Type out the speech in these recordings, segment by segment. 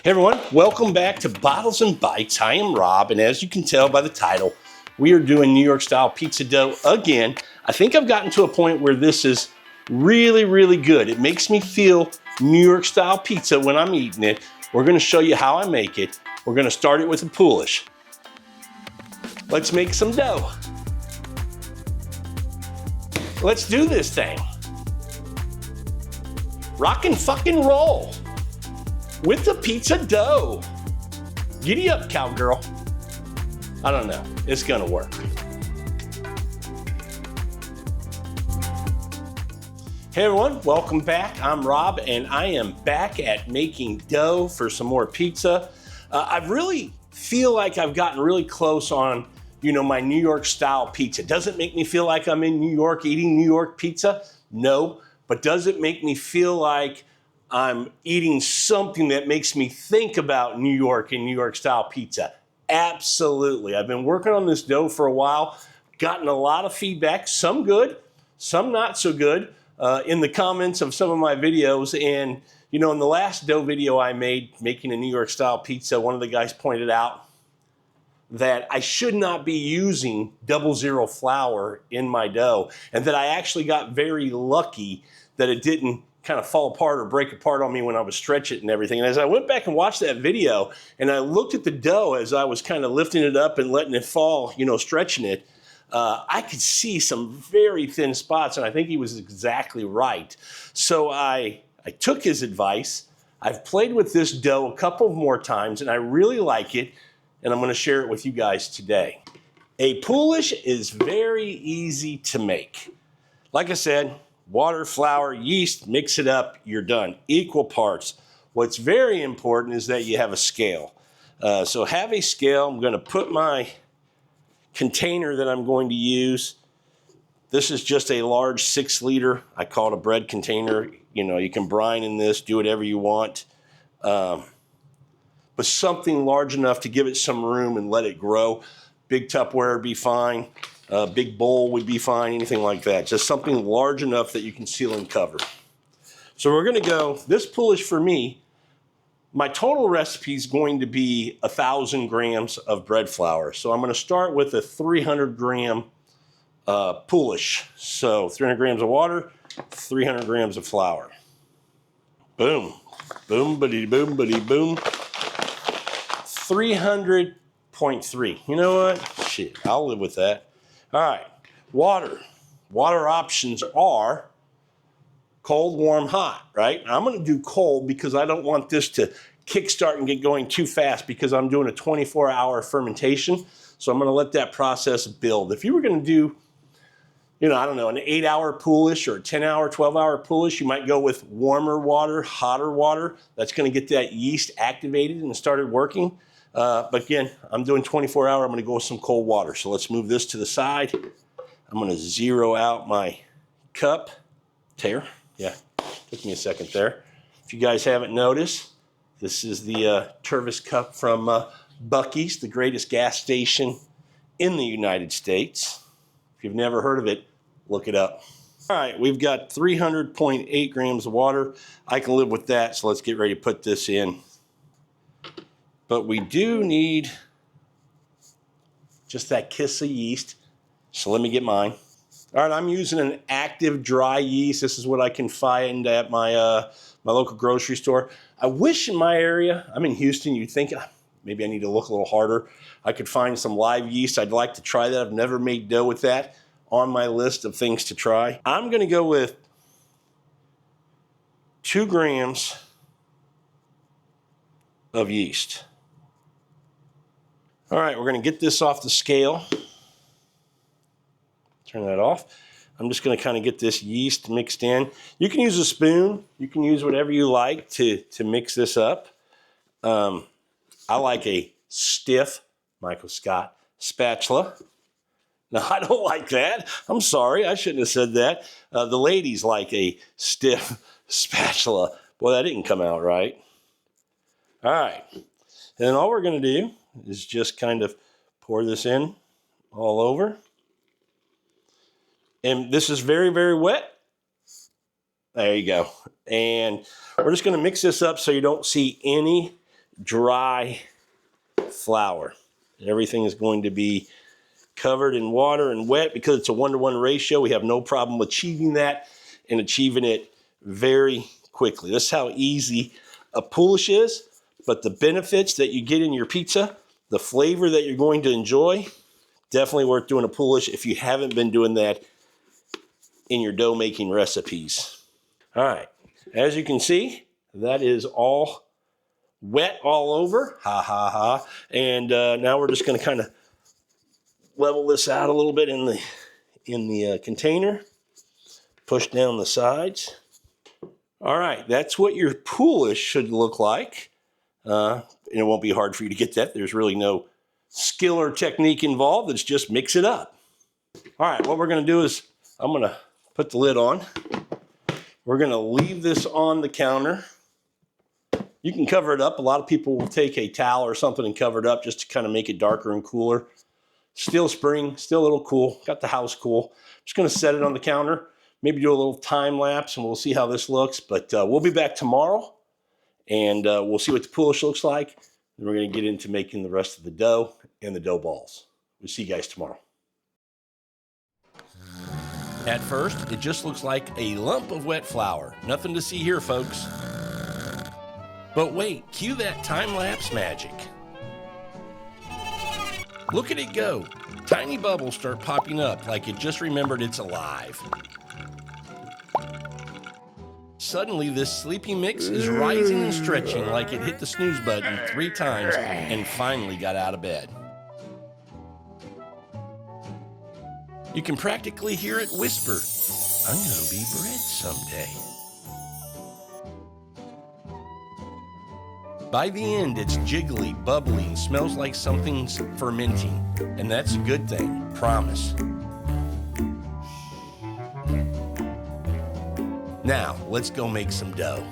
Hey everyone, welcome back to Bottles and Bites. I am Rob, and as you can tell by the title, we are doing New York style pizza dough again. I think I've gotten to a point where this is really, really good. It makes me feel New York style pizza when I'm eating it. We're gonna show you how I make it. We're gonna start it with a Poolish. Let's make some dough. Let's do this thing. Rock and fucking roll with the pizza dough. Giddy up, cowgirl. I don't know, it's gonna work. Hey everyone, welcome back. I'm Rob, and I am back at making dough for some more pizza. I really feel like I've gotten really close on, my New York style pizza. Does it make me feel like I'm in New York eating New York pizza? No, but does it make me feel like I'm eating something that makes me think about New York and New York style pizza? Absolutely. I've been working on this dough for a while, gotten a lot of feedback, some good, some not so good, in the comments of some of my videos. And, in the last dough video I made, making a New York style pizza, one of the guys pointed out that I should not be using 00 flour in my dough, and that I actually got very lucky that it didn't kind of fall apart or break apart on me when I was stretching it and everything. And as I went back and watched that video and I looked at the dough as I was kind of lifting it up and letting it fall, stretching it, I could see some very thin spots, and I think he was exactly right. So I took his advice. I've played with this dough a couple more times and I really like it, and I'm going to share it with you guys today. A Poolish is very easy to make. Like I said, water, flour, yeast, mix it up, you're done. Equal parts. What's very important is that you have a scale. So have a scale. I'm going to put my container that I'm going to use. This is just a large 6-liter. I call it a bread container. You can brine in this, do whatever you want. But something large enough to give it some room and let it grow. Big Tupperware would be fine. Big bowl would be fine, anything like that. Just something large enough that you can seal and cover. So we're gonna go, this Poolish for me, my total recipe is going to be 1,000 grams of bread flour. So I'm gonna start with a 300 gram Poolish. So 300 grams of water, 300 grams of flour. Boom, boom, buddy, boom, buddy, boom. 300.3, you know what? Shit, I'll live with that. All right, water. Water options are cold, warm, hot, right? I'm gonna do cold because I don't want this to kickstart and get going too fast because I'm doing a 24-hour fermentation. So I'm gonna let that process build. If you were gonna do, I don't know, an 8-hour Poolish or a 10-hour, 12-hour Poolish, you might go with warmer water, hotter water. That's gonna get that yeast activated and started working. But again, I'm doing 24-hour. I'm going to go with some cold water. So let's move this to the side. I'm going to zero out my cup. Tear. Yeah, took me a second there. If you guys haven't noticed, this is the Tervis cup from Buc-ee's, the greatest gas station in the United States. If you've never heard of it, look it up. All right, we've got 300.8 grams of water. I can live with that, so let's get ready to put this in. But we do need just that kiss of yeast. So let me get mine. All right, I'm using an Active Dry Yeast. This is what I can find at my my local grocery store. I wish in my area, I'm in Houston, you'd think maybe I need to look a little harder. I could find some live yeast. I'd like to try that. I've never made dough with that. On my list of things to try. I'm going to go with 2 grams of yeast. All right, we're going to get this off the scale. Turn that off. I'm just going to kind of get this yeast mixed in. You can use a spoon. You can use whatever you like to mix this up. I like a stiff, Michael Scott, spatula. No, I don't like that. I'm sorry, I shouldn't have said that. The ladies like a stiff spatula. Boy, that didn't come out right. All right, and then all we're going to do is just kind of pour this in all over. And this is very, very wet. There you go. And we're just going to mix this up so you don't see any dry flour. Everything is going to be covered in water and wet because it's a 1-to-1 ratio. We have no problem achieving that and achieving it very quickly. This is how easy a Poolish is, but the benefits that you get in your pizza, the flavor that you're going to enjoy, definitely worth doing a Poolish if you haven't been doing that in your dough making recipes. All right, as you can see, that is all wet all over, ha ha ha. And now we're just gonna kind of level this out a little bit in the container, push down the sides. All right, that's what your Poolish should look like. And it won't be hard for you to get that. There's really no skill or technique involved. It's just mix it up. All right, what we're gonna do is I'm gonna put the lid on. We're gonna leave this on the counter. You can cover it up. A lot of people will take a towel or something and cover it up just to kind of make it darker and cooler. Still spring, still a little cool. Got the house cool. Just gonna set it on the counter, maybe do a little time lapse and we'll see how this looks. But we'll be back tomorrow and we'll see what the Poolish looks like. And we're gonna get into making the rest of the dough and the dough balls. We'll see you guys tomorrow. At first, it just looks like a lump of wet flour. Nothing to see here, folks. But wait, cue that time-lapse magic. Look at it go. Tiny bubbles start popping up like it just remembered it's alive. Suddenly, this sleepy mix is rising and stretching like it hit the snooze button 3 times and finally got out of bed. You can practically hear it whisper, "I'm gonna be bread someday." By the end, it's jiggly, bubbly, and smells like something's fermenting. And that's a good thing, promise. Now, let's go make some dough.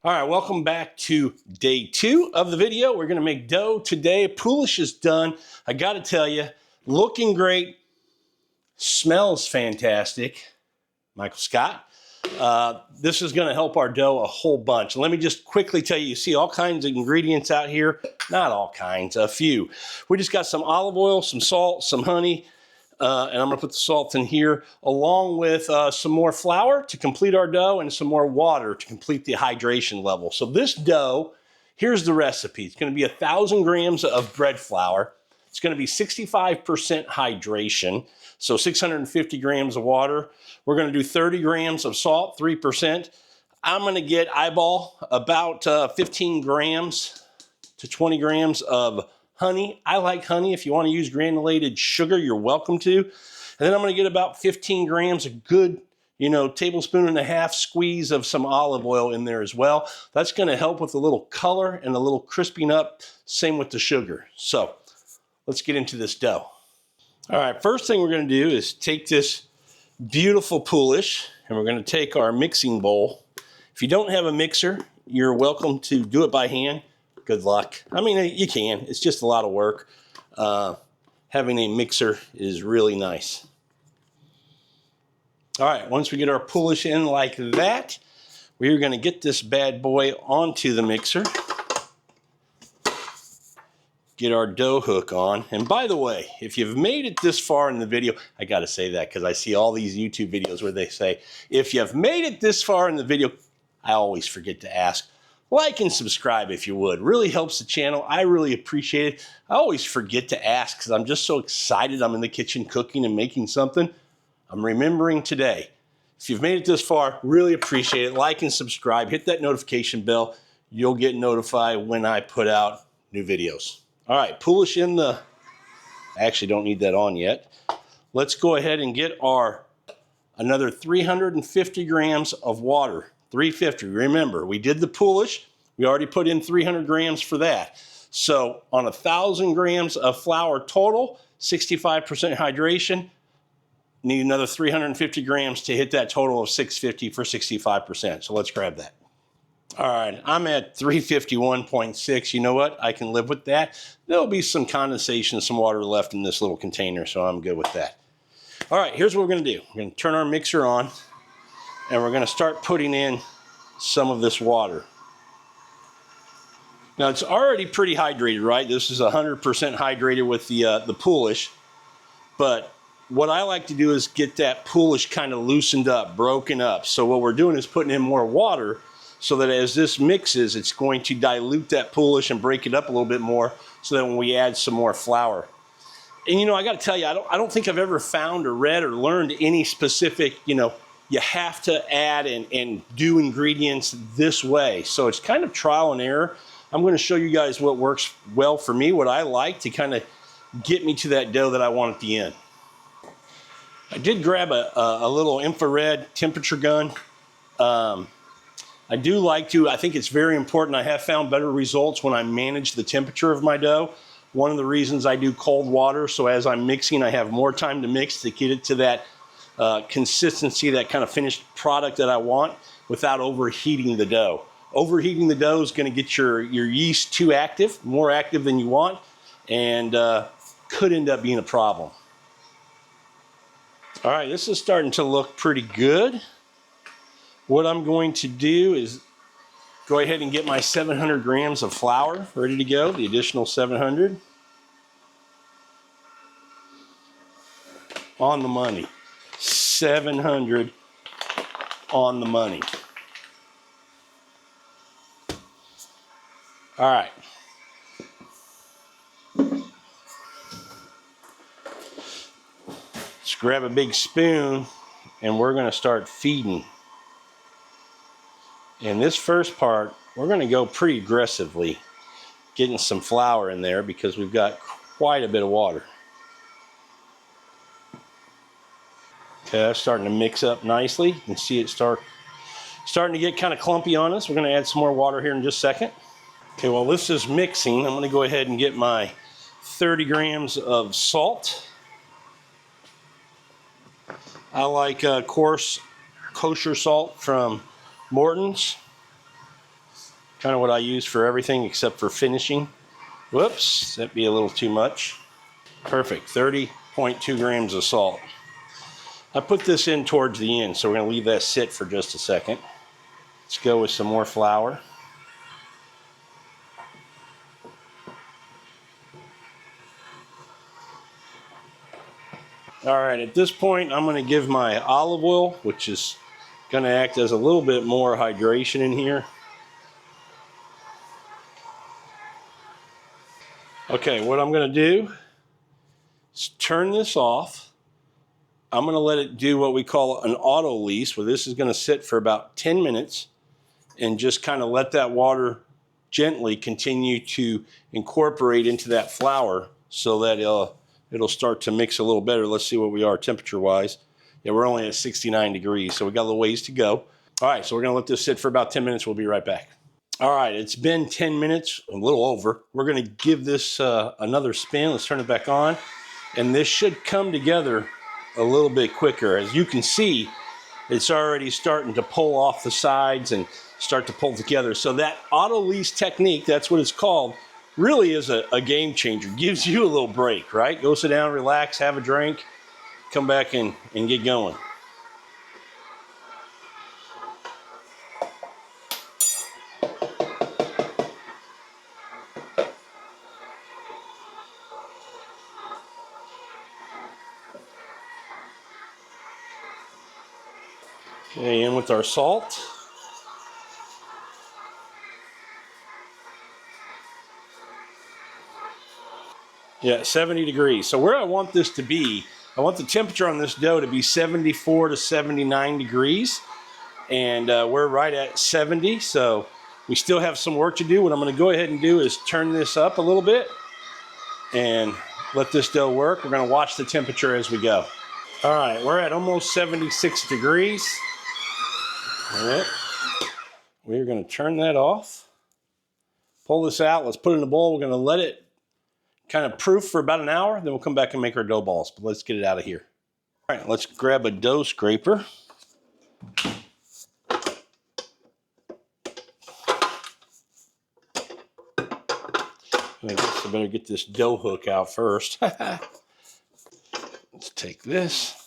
All right, welcome back to day 2 of the video. We're gonna make dough today. Poolish is done. I gotta tell you, looking great, smells fantastic. Michael Scott. This is gonna help our dough a whole bunch. Let me just quickly tell you, you see all kinds of ingredients out here. Not all kinds, a few. We just got some olive oil, some salt, some honey, and I'm gonna put the salt in here, along with some more flour to complete our dough and some more water to complete the hydration level. So this dough, here's the recipe. It's gonna be 1,000 grams of bread flour. It's gonna be 65% hydration, so 650 grams of water. We're gonna do 30 grams of salt, 3%. I'm gonna eyeball about 15 grams to 20 grams of honey. I like honey. If you wanna use granulated sugar, you're welcome to. And then I'm gonna get about 15 grams, a good, tablespoon and a half squeeze of some olive oil in there as well. That's gonna help with a little color and a little crisping up. Same with the sugar. So let's get into this dough. All right, first thing we're gonna do is take this beautiful Poolish, and we're gonna take our mixing bowl. If you don't have a mixer, you're welcome to do it by hand. Good luck. I mean, you can. It's just a lot of work. Having a mixer is really nice. All right, once we get our Poolish in like that, we're gonna get this bad boy onto the mixer. Get our dough hook on. And by the way, if you've made it this far in the video, I gotta say that because I see all these YouTube videos where they say, if you've made it this far in the video, I always forget to ask, like and subscribe if you would. Really helps the channel. I really appreciate it. I always forget to ask because I'm just so excited. I'm in the kitchen cooking and making something. I'm remembering today. If you've made it this far, really appreciate it. Like and subscribe. Hit that notification bell. You'll get notified when I put out new videos. All right, Poolish in the, I actually don't need that on yet. Let's go ahead and get another 350 grams of water. 350, remember, we did the Poolish. We already put in 300 grams for that. So on 1,000 grams of flour total, 65% hydration, need another 350 grams to hit that total of 650 for 65%. So let's grab that. All right, I'm at 351.6. You know what? I can live with that. There'll be some condensation, some water left in this little container, so I'm good with that. All right, here's what we're gonna do. We're gonna turn our mixer on, and we're going to start putting in some of this water. Now it's already pretty hydrated, right? This is 100% hydrated with the Poolish, but what I like to do is get that Poolish kind of loosened up, broken up. So what we're doing is putting in more water so that as this mixes, it's going to dilute that Poolish and break it up a little bit more so that when we add some more flour. And you know, I got to tell you, I don't think I've ever found or read or learned any specific, you know, you have to add and do ingredients this way. So it's kind of trial and error. I'm going to show you guys what works well for me, what I like to kind of get me to that dough that I want at the end. I did grab a little infrared temperature gun. I do like to, I think it's very important. I have found better results when I manage the temperature of my dough. One of the reasons I do cold water, so as I'm mixing, I have more time to mix to get it to that consistency, that kind of finished product that I want without overheating the dough. Overheating the dough is going to get your yeast too active, more active than you want, and could end up being a problem. All right, this is starting to look pretty good. What I'm going to do is go ahead and get my 700 grams of flour ready to go, the additional 700. On the money. 700 on the money. All right. Let's grab a big spoon and we're going to start feeding. In this first part, we're going to go pretty aggressively, getting some flour in there because we've got quite a bit of water. Okay, that's starting to mix up nicely. You can see it starting to get kind of clumpy on us. We're going to add some more water here in just a second. Okay, while this is mixing, I'm going to go ahead and get my 30 grams of salt. I like coarse kosher salt from Morton's. Kind of what I use for everything except for finishing. Whoops, that'd be a little too much. Perfect, 30.2 grams of salt. I put this in towards the end, so we're going to leave that sit for just a second. Let's go with some more flour. All right, at this point, I'm going to give my olive oil, which is going to act as a little bit more hydration in here. Okay, what I'm going to do is turn this off. I'm going to let it do what we call an auto lease, where this is going to sit for about 10 minutes and just kind of let that water gently continue to incorporate into that flour so that it'll start to mix a little better. Let's see what we are temperature-wise. Yeah, we're only at 69 degrees, so we got a little ways to go. All right, so we're going to let this sit for about 10 minutes. We'll be right back. All right, it's been 10 minutes, a little over. We're going to give this another spin. Let's turn it back on. And this should come together a little bit quicker. As you can see, it's already starting to pull off the sides and start to pull together. So that auto lease technique, that's what it's called, really is a game changer. Gives you a little break, right? Go sit down, relax, have a drink, come back and get going. Okay, in with our salt. Yeah, 70 degrees. So where I want this to be, I want the temperature on this dough to be 74 to 79 degrees. And we're right at 70, so we still have some work to do. What I'm going to go ahead and do is turn this up a little bit and let this dough work. We're going to watch the temperature as we go. All right, we're at almost 76 degrees. All right, we're going to turn that off. Pull this out. Let's put it in a bowl. We're going to let it kind of proof for about an hour. Then we'll come back and make our dough balls. But let's get it out of here. All right, let's grab a dough scraper. I guess I better get this dough hook out first. Let's take this.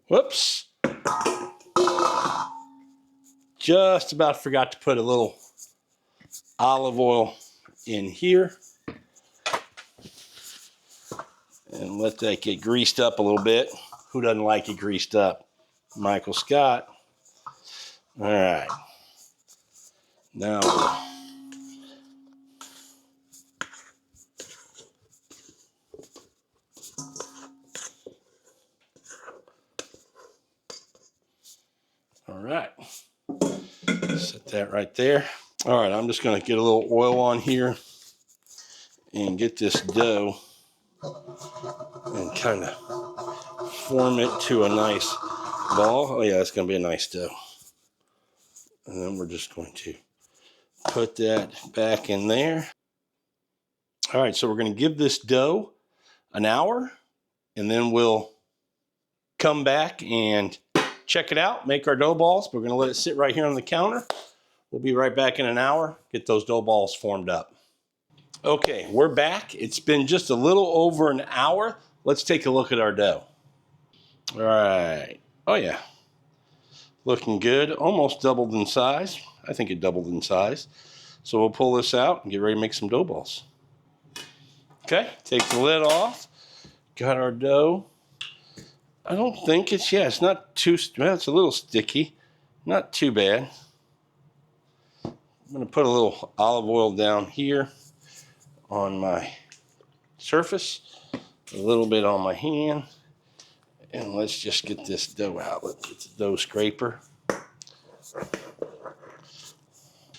Whoops. Just about forgot to put a little olive oil in here. And let that get greased up a little bit. Who doesn't like it greased up? Michael Scott. All right. Now, all right. Set that right there. All right, I'm just going to get a little oil on here and get this dough and kind of form it to a nice ball. Oh yeah, it's going to be a nice dough. And then we're just going to put that back in there. All right, so we're going to give this dough an hour, and then we'll come back and check it out, make our dough balls. We're going to let it sit right here on the counter. We'll be right back in an hour, get those dough balls formed up. Okay, we're back. It's been just a little over an hour. Let's take a look at our dough. All right. Oh yeah. Looking good. Almost doubled in size. I think it doubled in size. So we'll pull this out and get ready to make some dough balls. Okay, take the lid off. Got our dough. I don't think it's not too, well, it's a little sticky. Not too bad. I'm going to put a little olive oil down here on my surface, a little bit on my hand, and let's just get this dough out. Let's get the dough scraper.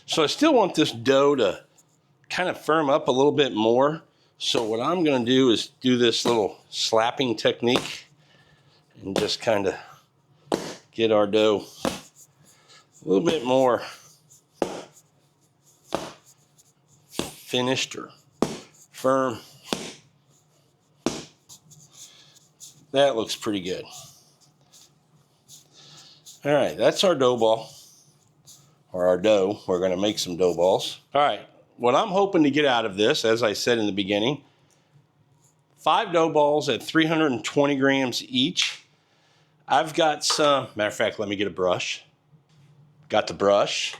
So I still want this dough to kind of firm up a little bit more. So what I'm going to do is do this little slapping technique and just kind of get our dough a little bit more finished or firm. That looks pretty good. All right, that's our dough ball, or our dough. We're going to make some dough balls. All right, what I'm hoping to get out of this, as I said in the beginning, 5 dough balls at 320 grams each. I've got some, matter of fact, let me get a brush. Got the brush.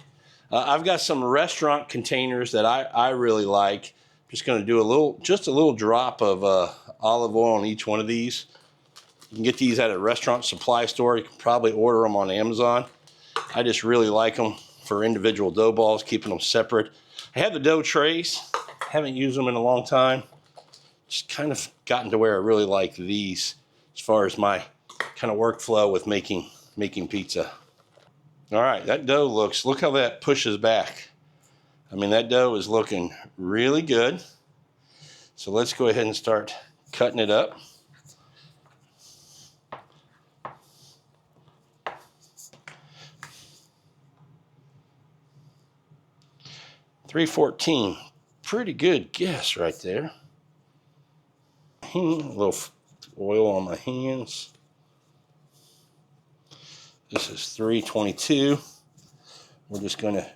I've got some restaurant containers that I really like. Just going to do just a little drop of olive oil on each one of these. You can get these at a restaurant supply store. You can probably order them on Amazon. I just really like them for individual dough balls, keeping them separate. I have the dough trays. Haven't used them in a long time. Just kind of gotten to where I really like these as far as my kind of workflow with making pizza. All right, that dough look how that pushes back. I mean, that dough is looking really good. So let's go ahead and start cutting it up. $3.14, pretty good guess right there. A little oil on my hands. This is $3.22. We're just going to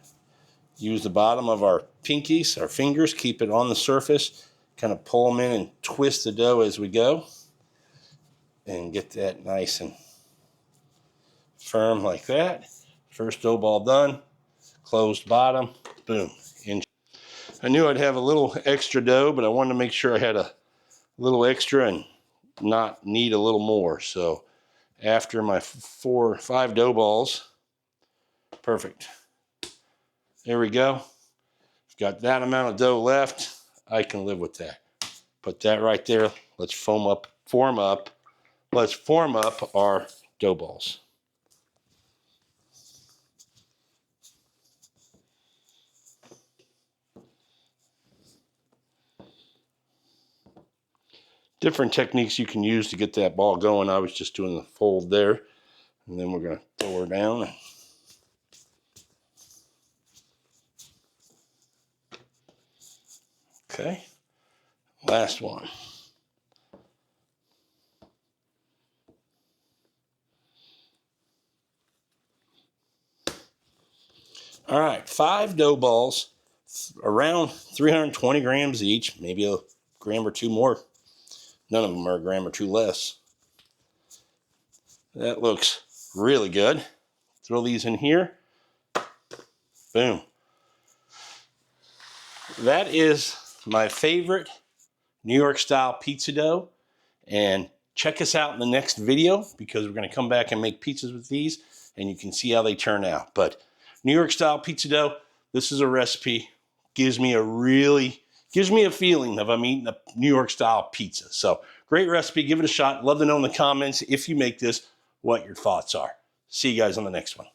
use the bottom of our pinkies, our fingers, keep it on the surface, kind of pull them in and twist the dough as we go, and get that nice and firm like that. First dough ball done, closed bottom, boom. I knew I'd have a little extra dough, but I wanted to make sure I had a little extra and not need a little more. So after my 4 or 5 dough balls, perfect. There we go. Got that amount of dough left. I can live with that. Put that right there. Let's form up our dough balls. Different techniques you can use to get that ball going. I was just doing the fold there, and then we're going to throw her down. Okay, last one. All right, 5 dough balls, around 320 grams each, maybe a gram or 2 more. None of them are a gram or 2 less. That looks really good. Throw these in here. Boom. That is my favorite New York style pizza dough. And check us out in the next video because we're going to come back and make pizzas with these and you can see how they turn out. But New York style pizza dough, this is a recipe. Gives me a feeling of I'm eating a New York style pizza. So great recipe. Give it a shot. Love to know in the comments if you make this what your thoughts are. See you guys on the next one.